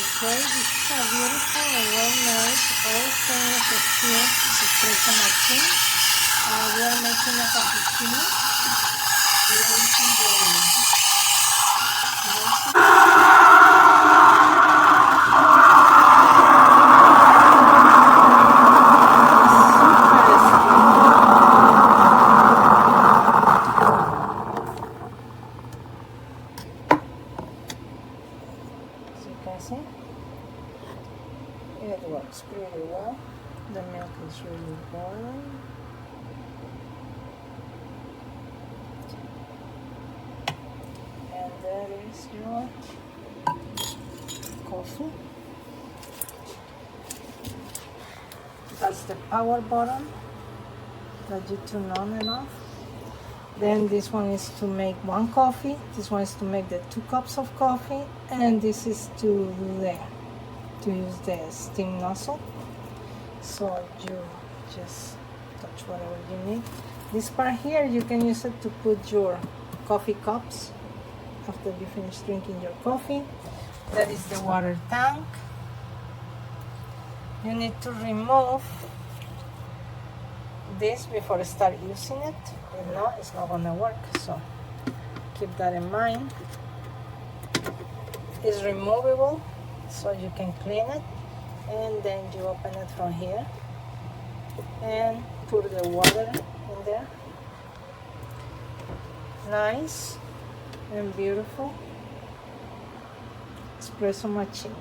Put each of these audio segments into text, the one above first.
Okay, this is a beautiful and well-made all stainless steel espresso machine. We are making a cappuccino. We are using see, it works pretty well. The milk is really boiling. And there is your coffee. That's the power button that you turn on and off. Then this one is to make one coffee, this one is to make the 2 cups of coffee, and this is to use the steam nozzle. So you just touch whatever you need. This part here, you can use it to put your coffee cups after you finish drinking your coffee. That is the water tank. You need to remove this before you start using it. If not, it's not gonna work, so keep that in mind. It's removable, so you can clean it, and then you open it from here and put the water in there. Nice and beautiful espresso machine.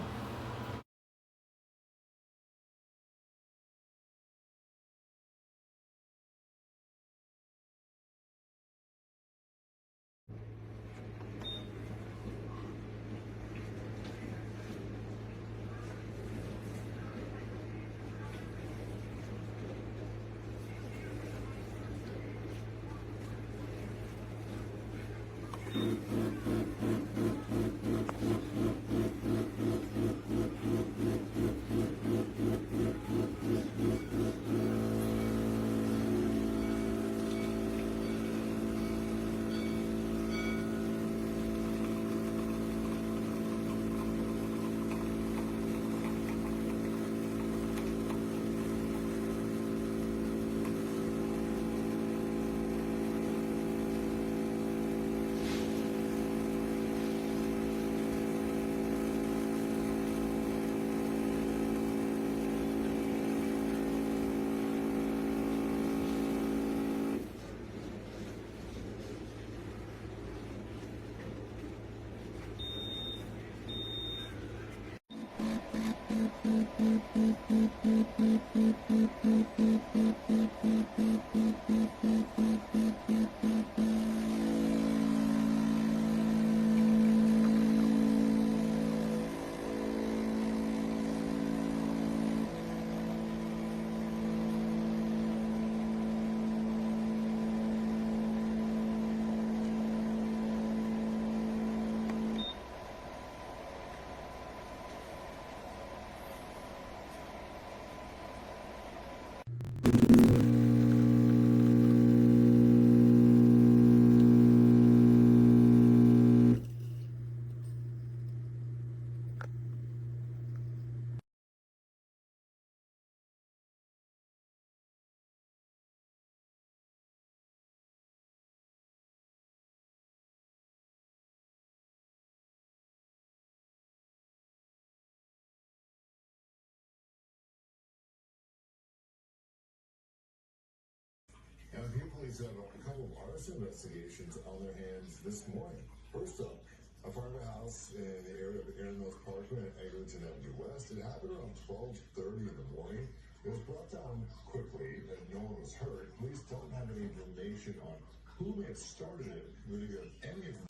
Now, here police have a couple of arson investigations on their hands this morning. First up, a fire of a house in the area of Aaron Mills Parkway in Eglinton Avenue West. It happened around 12:30 in the morning. It was brought down quickly and no one was hurt. Police don't have any information on who may have started it. We didn't get any information.